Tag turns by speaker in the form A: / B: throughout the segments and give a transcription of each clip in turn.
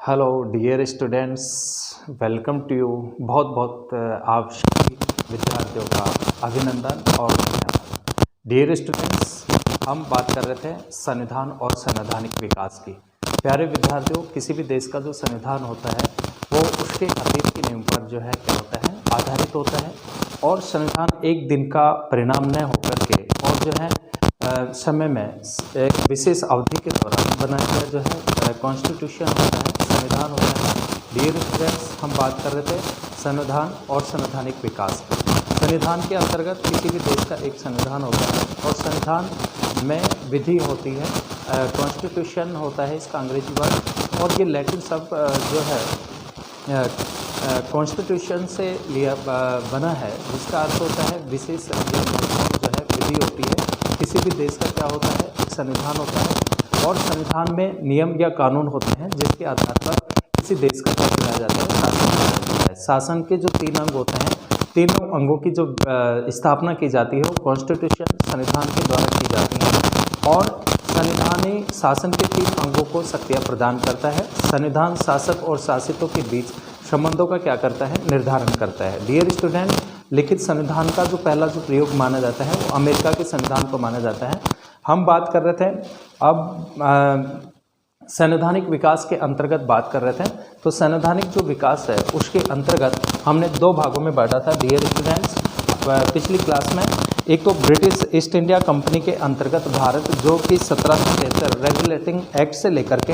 A: Hello dear students, welcome to you. बहुत बहुत आप सभी विद्यार्थियों का अभिनंदन और धन्यवाद। डियर स्टूडेंट्स, हम बात कर रहे थे संविधान और संवैधानिक विकास की। प्यारे विद्यार्थियों, किसी भी देश का जो संविधान होता है वो उसके अतीत की नींव पर जो है क्या होता है, आधारित होता है। और संविधान एक दिन का परिणाम न होकर के और जो है समय में एक विशेष अवधि के दौरान बनाया गया जो है कॉन्स्टिट्यूशन होता है, संविधान होता है। डियर स्टूडेंट्स, हम बात कर रहे थे संविधान और संवैधानिक विकास की। संविधान के अंतर्गत किसी भी देश का एक संविधान होता है और संविधान में विधि होती है, कॉन्स्टिट्यूशन होता है इसका अंग्रेजी वर्ड, और ये लैटिन शब्द जो है कॉन्स्टिट्यूशन से लिया बना है, जिसका अर्थ होता है विशेष जो है विधि होती है। किसी भी देश का क्या होता है, एक संविधान होता है और संविधान में नियम या कानून होते हैं जिसके आधार पर किसी देश का क्या किया जाता है, शासन किया जाता है। शासन के जो 3 अंग होते हैं, तीनों अंगों की जो स्थापना की जाती है वो कॉन्स्टिट्यूशन संविधान के द्वारा की जाती है। और संविधानी शासन के 3 अंगों को शक्तियाँ प्रदान करता है। संविधान शासक और शासितों के बीच संबंधों का क्या करता है, निर्धारण करता है। डियर स्टूडेंट, लिखित संविधान का जो पहला जो प्रयोग माना जाता है वो अमेरिका के संविधान को माना जाता है। हम बात कर रहे थे अब संवैधानिक विकास के अंतर्गत बात कर रहे थे। तो संवैधानिक जो विकास है उसके अंतर्गत हमने 2 भागों में बांटा था डियर स्टूडेंट्स पिछली क्लास में। एक तो ब्रिटिश ईस्ट इंडिया कंपनी के अंतर्गत भारत, जो कि 1773 रेगुलेटिंग एक्ट से लेकर के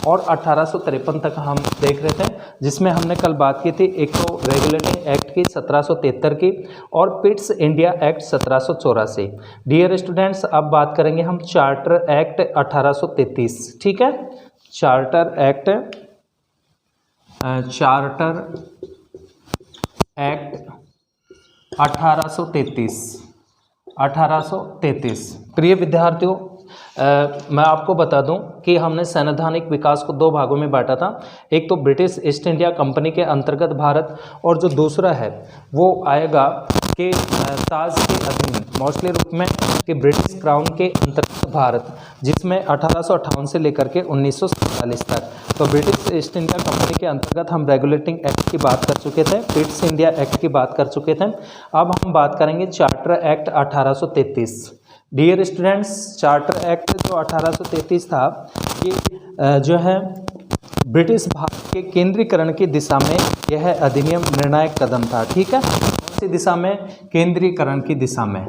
A: और 1853 तक हम देख रहे थे, जिसमें हमने कल बात की थी एक तो रेगुलेटिंग एक्ट की 1773 की और Pitt's India act 1784। Dear students, अब बात करेंगे हम चार्टर एक्ट 1833। ठीक है, चार्टर एक्ट 1833। प्रिय विद्यार्थियों, मैं आपको बता दूं कि हमने संवैधानिक विकास को 2 भागों में बांटा था। एक तो ब्रिटिश ईस्ट इंडिया कंपनी के अंतर्गत भारत, और जो दूसरा है वो आएगा कि ताज के अधीन, मोस्टली रूप में कि ब्रिटिश क्राउन के अंतर्गत भारत, जिसमें 1858 से लेकर के 1947 तक। तो ब्रिटिश ईस्ट इंडिया कंपनी के अंतर्गत हम रेगुलेटिंग एक्ट की बात कर चुके थे, पिट्स इंडिया एक्ट की बात कर चुके थे। अब हम बात करेंगे charter act 1833। Dear students, charter act जो 1833 था, ये जो है ब्रिटिश भारत के केंद्रीकरण की दिशा में यह अधिनियम निर्णायक कदम था। ठीक है, कौन सी दिशा में? केंद्रीकरण की दिशा में,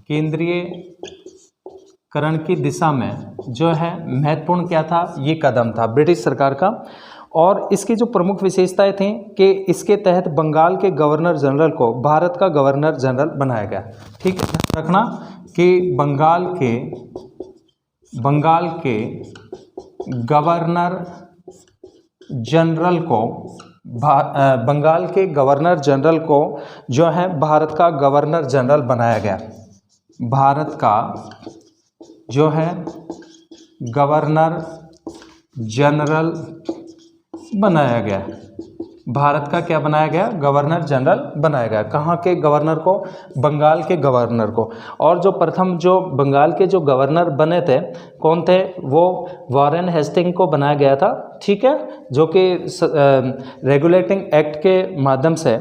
A: केंद्रीयकरण की दिशा में जो है महत्वपूर्ण क्या था, ये कदम था ब्रिटिश सरकार का। और इसकी जो प्रमुख विशेषताएं थी कि इसके तहत बंगाल के गवर्नर जनरल को भारत का गवर्नर जनरल बनाया गया। ठीक है, ध्यान रखना कि बंगाल के गवर्नर जनरल को बंगाल के गवर्नर जनरल को जो है भारत का गवर्नर जनरल बनाया गया। भारत का जो है गवर्नर जनरल बनाया गया। भारत का क्या बनाया गया? गवर्नर जनरल बनाया गया। कहाँ के गवर्नर को? बंगाल के गवर्नर को। और जो प्रथम जो बंगाल के जो गवर्नर बने थे, कौन थे? वो वॉरेन हेस्टिंग को बनाया गया था। ठीक है, जो कि रेगुलेटिंग एक्ट के माध्यम से।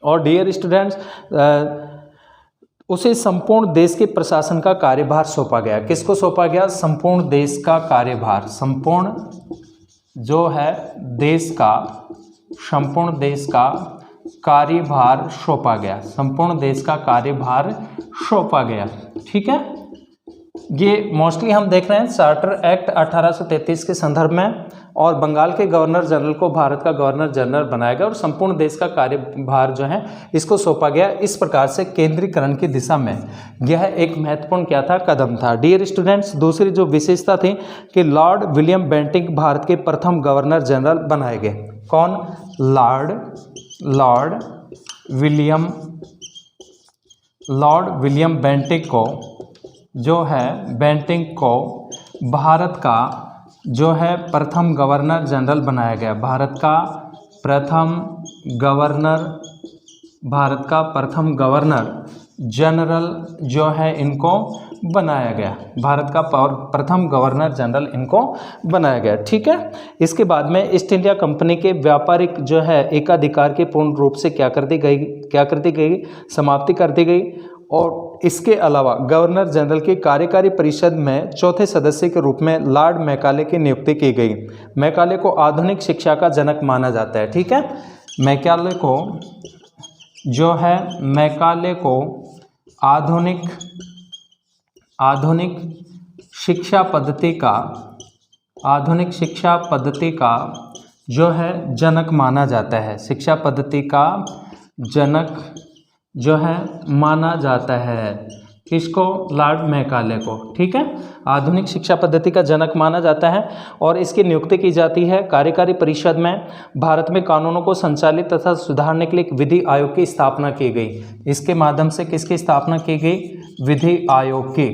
A: और डियर स्टूडेंट्स, उसे संपूर्ण देश के प्रशासन का कार्यभार सौंपा गया। किसको सौंपा गया? संपूर्ण देश का कार्यभार, संपूर्ण जो है देश का, संपूर्ण देश का कार्यभार सौंपा गया। संपूर्ण देश का कार्यभार सौंपा गया। ठीक है, ये मोस्टली हम देख रहे हैं चार्टर एक्ट 1833 के संदर्भ में। और बंगाल के गवर्नर जनरल को भारत का गवर्नर जनरल बनाया गया और संपूर्ण देश का कार्यभार जो है इसको सौंपा गया। इस प्रकार से केंद्रीकरण की दिशा में यह एक महत्वपूर्ण क्या था, कदम था। डियर स्टूडेंट्स, दूसरी जो विशेषता थी कि लॉर्ड विलियम बेंटिंक भारत के प्रथम गवर्नर जनरल बनाए गए। कौन? लॉर्ड विलियम बेंटिंक को जो है बेंटिंक को भारत का जो है प्रथम गवर्नर जनरल बनाया गया। भारत का प्रथम गवर्नर जनरल जो है इनको बनाया गया, भारत का प्रथम गवर्नर जनरल इनको बनाया गया। ठीक है, इसके बाद में ईस्ट इंडिया कंपनी के व्यापारिक जो है एकाधिकार की पूर्ण रूप से क्या कर दी गई, समाप्ति कर दी गई। और इसके अलावा गवर्नर जनरल की कार्यकारी परिषद में चौथे सदस्य के रूप में लॉर्ड मैकाले की नियुक्ति की गई। मैकाले को आधुनिक शिक्षा का जनक माना जाता है। ठीक है, मैकाले को जो है मैकाले को आधुनिक शिक्षा पद्धति का जो है जनक माना जाता है। शिक्षा पद्धति का जनक जो है माना जाता है किसको? लॉर्ड मैकाले को। ठीक है, आधुनिक शिक्षा पद्धति का जनक माना जाता है और इसकी नियुक्ति की जाती है कार्यकारी परिषद में। भारत में कानूनों को संचालित तथा सुधारने के लिए एक विधि आयोग की स्थापना की गई। इसके माध्यम से किसकी स्थापना की गई? विधि आयोग की।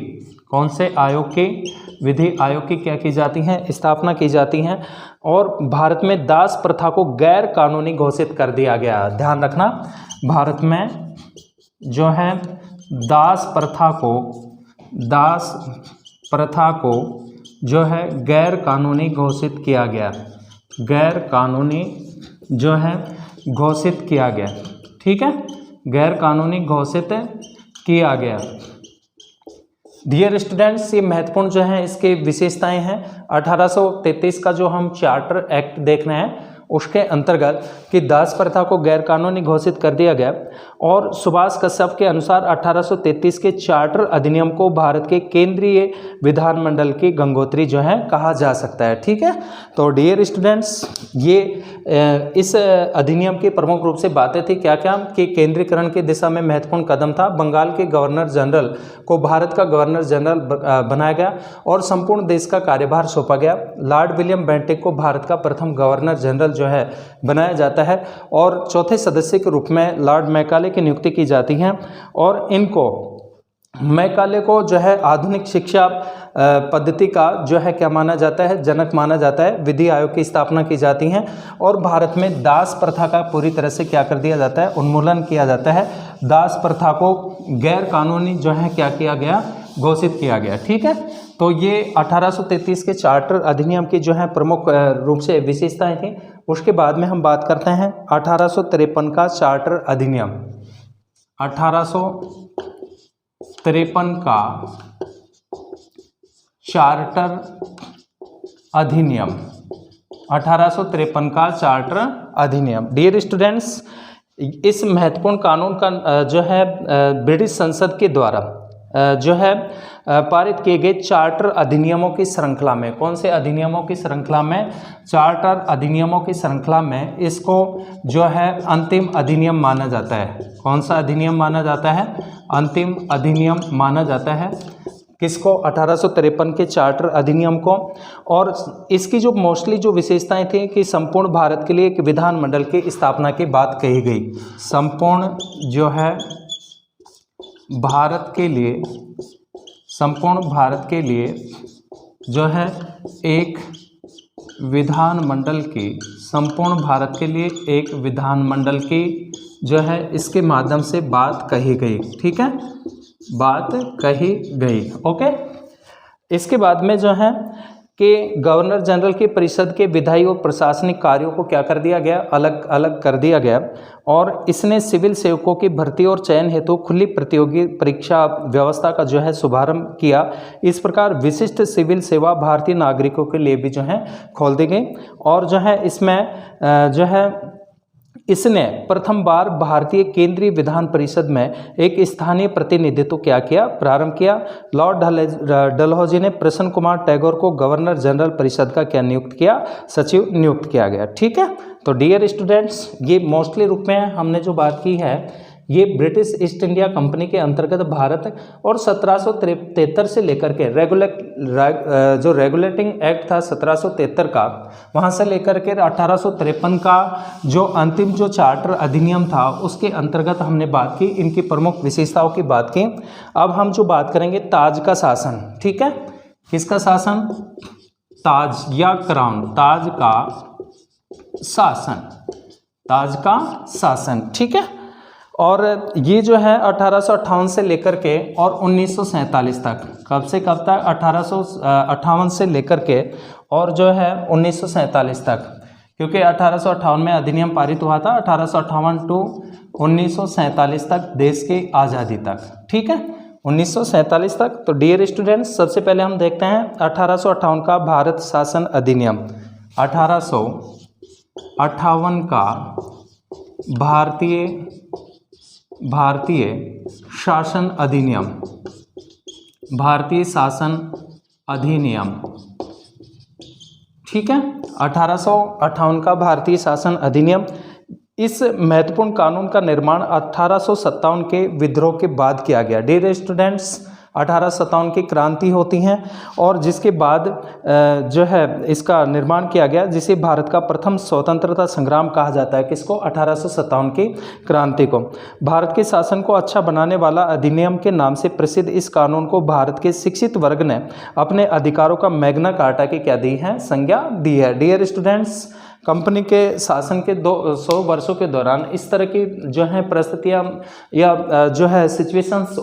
A: कौन से आयोग की? विधि आयोग की क्या की जाती है? स्थापना की जाती है। और भारत में दास प्रथा को गैर कानूनी घोषित कर दिया गया। ध्यान रखना, भारत में जो है दास प्रथा को जो है गैर कानूनी घोषित किया गया। गैर कानूनी जो है घोषित किया गया। ठीक है, गैर कानूनी घोषित किया गया। डियर स्टूडेंट्स, ये महत्वपूर्ण जो है इसके विशेषताएं हैं। 1833 का जो हम चार्टर एक्ट देख रहे हैं उसके अंतर्गत कि दास प्रथा को गैर कानूनी घोषित कर दिया गया। और सुभाष कश्यप के अनुसार 1833 के चार्टर अधिनियम को भारत के केंद्रीय विधानमंडल की गंगोत्री जो है कहा जा सकता है। ठीक है, तो डियर स्टूडेंट्स, ये इस अधिनियम की प्रमुख रूप से बातें थी क्या क्या कि केंद्रीकरण की दिशा में महत्वपूर्ण कदम था। बंगाल के गवर्नर जनरल को भारत का गवर्नर जनरल बनाया गया और संपूर्ण देश का कार्यभार सौंपा गया। लॉर्ड विलियम बेंटिक को भारत का प्रथम गवर्नर जनरल जो है बनाया जाता है और चौथे सदस्य के रूप में लॉर्ड मैकाले की नियुक्ति की जाती है। और इनको मैकाले को जो है आधुनिक शिक्षा पद्धति का जो है क्या माना जाता है? जनक माना जाता है। विधि आयोग की स्थापना की जाती है और भारत में दास प्रथा का पूरी तरह से क्या कर दिया जाता है? उन्मूलन किया जाता है। दास प्रथा को गैर कानूनी जो है क्या किया गया? घोषित किया गया। ठीक है, तो ये 1833 के चार्टर अधिनियम की जो है प्रमुख रूप से विशेषताएं थी। उसके बाद में हम बात करते हैं 1853 का चार्टर अधिनियम। 1853 का चार्टर अधिनियम। 1853 का चार्टर अधिनियम। डियर स्टूडेंट्स, इस महत्वपूर्ण कानून का जो है ब्रिटिश संसद के द्वारा जो है पारित किए गए चार्टर अधिनियमों की श्रृंखला में। कौन से अधिनियमों की श्रृंखला में? चार्टर अधिनियमों की श्रृंखला में इसको जो है अंतिम अधिनियम माना जाता है। कौन सा अधिनियम माना जाता है? अंतिम अधिनियम माना जाता है। किसको? 1853 के चार्टर अधिनियम को। और इसकी जो मोस्टली जो विशेषताएं थी कि संपूर्ण भारत के लिए एक विधानमंडल की स्थापना की बात कही गई। संपूर्ण जो है भारत के लिए, संपूर्ण भारत के लिए जो है एक विधानमंडल की, संपूर्ण भारत के लिए एक विधानमंडल की जो है इसके माध्यम से बात कही गई। ठीक है, बात कही गई। ओके, इसके बाद में जो है कि गवर्नर जनरल की परिषद के विधायी और प्रशासनिक कार्यों को क्या कर दिया गया? अलग अलग कर दिया गया। और इसने सिविल सेवकों की भर्ती और चयन हेतु खुली प्रतियोगी परीक्षा व्यवस्था का जो है शुभारंभ किया। इस प्रकार विशिष्ट सिविल सेवा भारतीय नागरिकों के लिए भी जो है खोल दी गई। और जो है इसमें जो है इसने प्रथम बार भारतीय केंद्रीय विधान परिषद में एक स्थानीय प्रतिनिधित्व क्या किया? प्रारंभ किया। लॉर्ड डलहौजी ने प्रसन्न कुमार टैगोर को गवर्नर जनरल परिषद का क्या नियुक्त किया? सचिव नियुक्त किया गया। ठीक है, तो डियर स्टूडेंट्स, ये मोस्टली रूप में हमने जो बात की है ये ब्रिटिश ईस्ट इंडिया कंपनी के अंतर्गत भारत और 1773 से लेकर के जो रेगुलेटिंग एक्ट था 1773 का, वहाँ से लेकर के 1853 का जो अंतिम जो चार्टर अधिनियम था उसके अंतर्गत हमने बात की, इनकी प्रमुख विशेषताओं की बात की। अब हम जो बात करेंगे ताज का शासन। ठीक है, किसका शासन? ताज या क्राउन, ताज का शासन, ताज का शासन। ठीक है, और ये जो है 1858 से लेकर के और 1947 तक, कब से कब तक, 1858 से लेकर के और जो है 1947 तक, क्योंकि 1858 में अधिनियम पारित हुआ था, 1858 टू 1947 तक, देश की आज़ादी तक, ठीक है, 1947 तक। तो डियर स्टूडेंट्स, सबसे पहले हम देखते हैं 1858 का भारत शासन अधिनियम, 1858 का भारतीय शासन अधिनियम, भारतीय शासन अधिनियम, ठीक है, 1858 का भारतीय शासन अधिनियम। इस महत्वपूर्ण कानून का निर्माण 1857 के विद्रोह के बाद किया गया। डियर स्टूडेंट्स, 1857 की क्रांति होती है और जिसके बाद जो है इसका निर्माण किया गया, जिसे भारत का प्रथम स्वतंत्रता संग्राम कहा जाता है। किसको? 1857 की क्रांति को। भारत के शासन को अच्छा बनाने वाला अधिनियम के नाम से प्रसिद्ध इस कानून को भारत के शिक्षित वर्ग ने अपने अधिकारों का मैग्ना कार्टा की क्या दी है? संज्ञा दी है। डियर स्टूडेंट्स, कंपनी के शासन के 200 वर्षों के दौरान इस तरह की जो है परिस्थितियाँ या जो है सिचुएशंस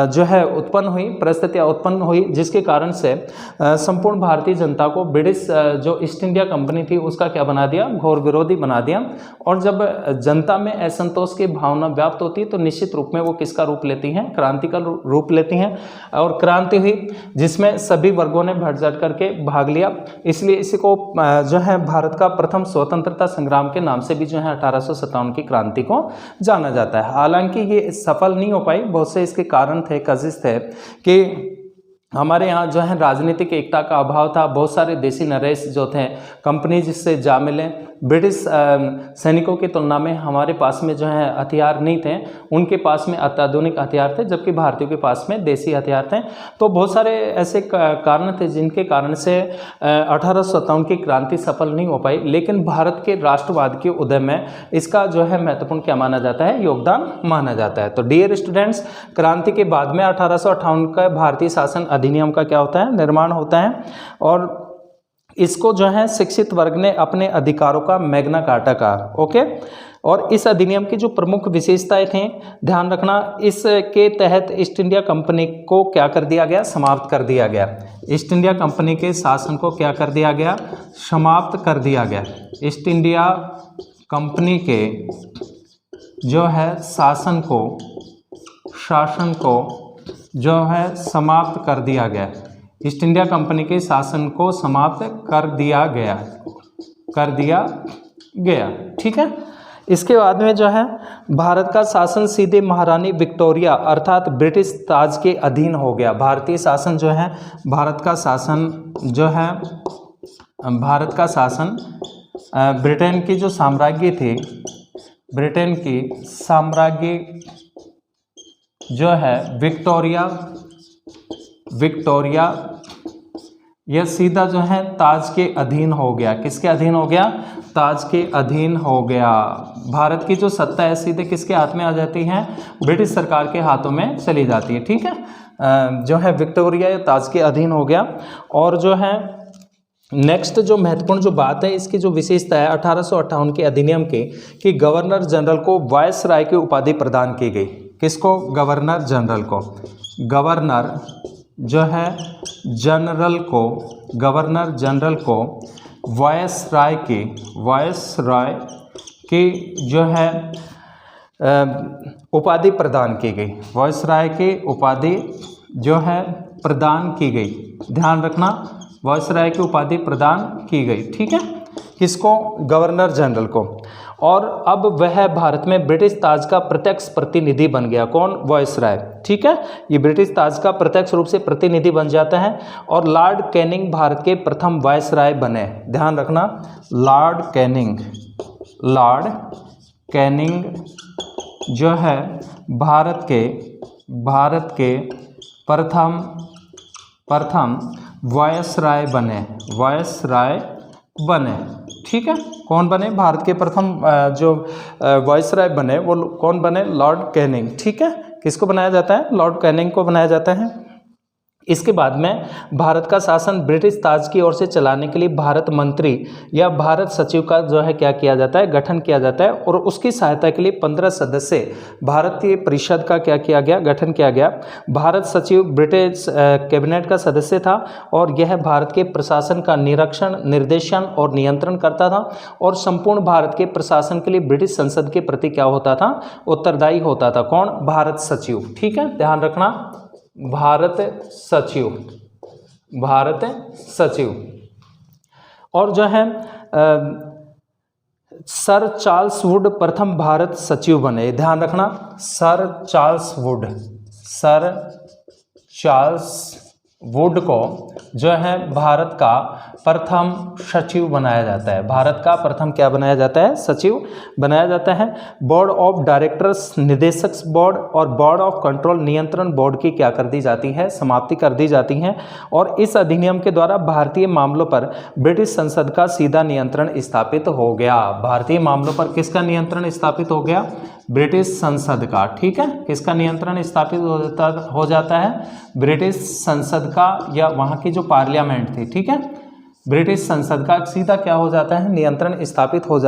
A: जो है उत्पन्न हुई, परिस्थितियाँ उत्पन्न हुई, जिसके कारण से संपूर्ण भारतीय जनता को ब्रिटिश जो ईस्ट इंडिया कंपनी थी उसका क्या बना दिया? घोर विरोधी बना दिया। और जब जनता में असंतोष की भावना व्याप्त होती है तो निश्चित रूप में वो किसका रूप लेती हैं? क्रांति का रूप लेती हैं। और क्रांति हुई जिसमें सभी वर्गों ने बढ़ चढ़ करके भाग लिया, इसलिए इसी को जो है भारत का प्रथम स्वतंत्रता संग्राम के नाम से भी जो है 1857 की क्रांति को जाना जाता है। हालांकि ये सफल नहीं हो पाई, बहुत से इसके कारण थे, कजिस थे कि हमारे यहाँ जो है राजनीतिक एकता का अभाव था। बहुत सारे देसी नरेश जो थे, कंपनी जिससे जा मिले, ब्रिटिश सैनिकों की तुलना में हमारे पास में जो है हथियार नहीं थे, उनके पास में अत्याधुनिक हथियार थे, जबकि भारतीयों के पास में देसी हथियार थे। तो बहुत सारे ऐसे कारण थे जिनके कारण से 1857 की क्रांति सफल नहीं हो पाई। लेकिन भारत के राष्ट्रवाद के उदय में इसका जो है महत्वपूर्ण क्या माना जाता है? योगदान माना जाता है। तो डियर स्टूडेंट्स, क्रांति के बाद में 1858 का भारतीय शासन अधिनियम का क्या होता है? निर्माण होता है और इसको जो है शिक्षित वर्ग ने अपने अधिकारों का मैग्ना कार्टा कहा। ओके, और इस अधिनियम की जो प्रमुख विशेषताएं थी, ध्यान रखना, इसके तहत ईस्ट इंडिया कंपनी को क्या कर दिया गया? समाप्त कर दिया गया। ईस्ट इंडिया कंपनी के शासन को क्या कर दिया गया? समाप्त कर दिया गया। ईस्ट इंडिया कंपनी के जो है शासन को जो है समाप्त कर दिया गया। ईस्ट इंडिया कंपनी के शासन को समाप्त कर दिया गया, ठीक है। इसके बाद में जो है भारत का शासन सीधे महारानी विक्टोरिया अर्थात ब्रिटिश ताज के अधीन हो गया। भारतीय शासन जो है, भारत का शासन ब्रिटेन की जो साम्राज्य थी, ब्रिटेन की साम्राज्य जो है विक्टोरिया यह सीधा जो है ताज के अधीन हो गया। किसके अधीन हो गया? ताज के अधीन हो गया। भारत की जो सत्ता है सीधे किसके हाथ में आ जाती है? ब्रिटिश सरकार के हाथों में चली जाती है, ठीक है। जो है विक्टोरिया ताज के अधीन हो गया। और जो है नेक्स्ट जो महत्वपूर्ण जो बात है, इसकी जो विशेषता है 1858 के अधिनियम की, कि गवर्नर जनरल को वायसराय की उपाधि प्रदान की गई। किसको? गवर्नर जनरल को। गवर्नर जो है गवर्नर जनरल को वायसराय की जो है उपाधि प्रदान की गई। वायसराय की उपाधि जो है प्रदान की गई। ध्यान रखना, वायसराय की उपाधि प्रदान की गई, ठीक है। किसको? गवर्नर जनरल को। और अब वह भारत में ब्रिटिश ताज का प्रत्यक्ष प्रतिनिधि बन गया। कौन? वायसराय, ठीक है। ये ब्रिटिश ताज का प्रत्यक्ष रूप से प्रतिनिधि बन जाता है। और लॉर्ड कैनिंग भारत के प्रथम वायसराय बने। ध्यान रखना, लॉर्ड कैनिंग जो है भारत के प्रथम वायसराय बने, ठीक है। कौन बने? भारत के प्रथम जो वायसराय बने वो कौन बने? लॉर्ड कैनिंग, ठीक है। किसको बनाया जाता है? लॉर्ड कैनिंग को बनाया जाता है। इसके बाद में भारत का शासन ब्रिटिश ताज की ओर से चलाने के लिए भारत मंत्री या भारत सचिव का जो है क्या किया जाता है, गठन किया जाता है। और उसकी सहायता के लिए 15 सदस्य भारतीय परिषद का क्या किया गया, गठन किया गया। भारत सचिव ब्रिटिश कैबिनेट का सदस्य था और यह भारत के प्रशासन का निरीक्षण, निर्देशन और नियंत्रण करता था और संपूर्ण भारत के प्रशासन के लिए ब्रिटिश संसद के प्रति क्या होता था, उत्तरदायी होता था। कौन? भारत सचिव। ठीक है, ध्यान रखना, भारत सचिव, भारत सचिव। और जो है सर चार्ल्स वुड प्रथम भारत सचिव बने। ध्यान रखना, sir Charles Wood, sir Charles Wood को जो है भारत का प्रथम सचिव बनाया जाता है। भारत का प्रथम क्या बनाया जाता है? सचिव बनाया जाता है। बोर्ड ऑफ डायरेक्टर्स, निदेशक बोर्ड और बोर्ड ऑफ कंट्रोल, नियंत्रण बोर्ड की क्या कर दी जाती है? समाप्ति कर दी जाती है। और इस अधिनियम के द्वारा भारतीय मामलों पर ब्रिटिश संसद का सीधा नियंत्रण स्थापित हो गया। भारतीय मामलों पर किसका नियंत्रण स्थापित हो गया? ब्रिटिश संसद का। ठीक है, किसका नियंत्रण स्थापित हो जाता है? ब्रिटिश संसद का, या वहाँ की जो पार्लियामेंट थी। ठीक है, ब्रिटिश संसद का सीधा क्या हो जाता है? नियंत्रण स्थापित हो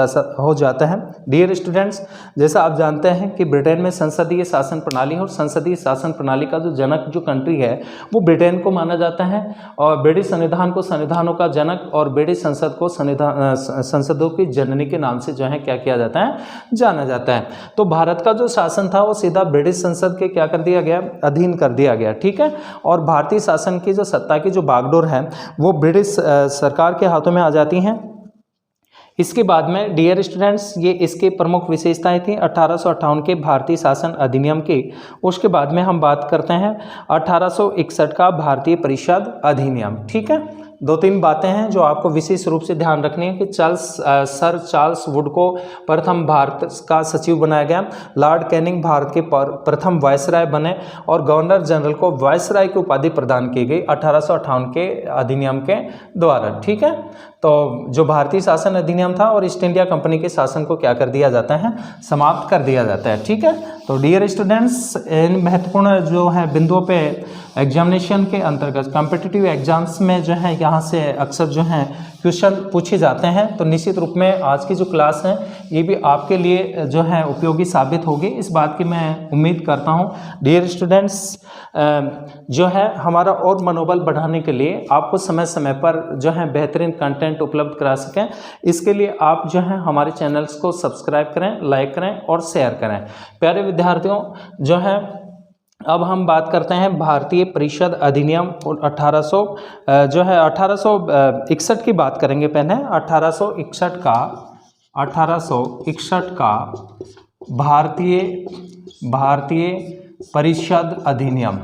A: जाता है। डियर स्टूडेंट्स, जैसा आप जानते हैं कि ब्रिटेन में संसदीय शासन प्रणाली है और संसदीय शासन प्रणाली का जो जनक जो कंट्री है वो ब्रिटेन को माना जाता है। और ब्रिटिश संविधान को संविधानों का जनक और ब्रिटिश संसद को संसदों की जननी के नाम से जो है क्या किया जाता है? जाना जाता है। तो भारत का जो शासन था वो सीधा ब्रिटिश संसद के क्या कर दिया गया? अधीन कर दिया गया। ठीक है, और भारतीय शासन की जो सत्ता की जो बागडोर है वो ब्रिटिश सरकार के हाथों में आ जाती हैं। इसके बाद में डियर स्टूडेंट्स, ये इसके प्रमुख विशेषताएं थी 1858 के भारतीय शासन अधिनियम की। उसके बाद में हम बात करते हैं 1861 का भारतीय परिषद अधिनियम। ठीक है, दो तीन बातें हैं जो आपको विशेष रूप से ध्यान रखनी है कि सर चार्ल्स वुड को प्रथम भारत का सचिव बनाया गया। लॉर्ड कैनिंग भारत के प्रथम वायसराय बने और गवर्नर जनरल को वायसराय की उपाधि प्रदान की गई 1858 के अधिनियम के द्वारा। ठीक है, तो जो भारतीय शासन अधिनियम था और ईस्ट इंडिया कंपनी के शासन को क्या कर दिया जाता है? समाप्त कर दिया जाता है। ठीक है, तो डियर स्टूडेंट्स, इन महत्वपूर्ण जो है बिंदुओं पे एग्जामिनेशन के अंतर्गत कॉम्पिटिटिव एग्जाम्स में जो है यहाँ से अक्सर जो है क्वेश्चन पूछे जाते हैं। तो निश्चित रूप में आज की जो क्लास है ये भी आपके लिए जो है उपयोगी साबित होगी, इस बात की मैं उम्मीद करता हूँ। डियर स्टूडेंट्स, जो है हमारा और मनोबल बढ़ाने के लिए आपको समय समय पर जो है बेहतरीन कंटेंट उपलब्ध करा सकें, इसके लिए आप जो है हमारे चैनल्स को सब्सक्राइब करें, लाइक करें और शेयर करें। प्यारे विद्यार्थियों, जो है अब हम बात करते हैं भारतीय परिषद अधिनियम 1861 की बात करेंगे। पहले 1861 का भारतीय परिषद अधिनियम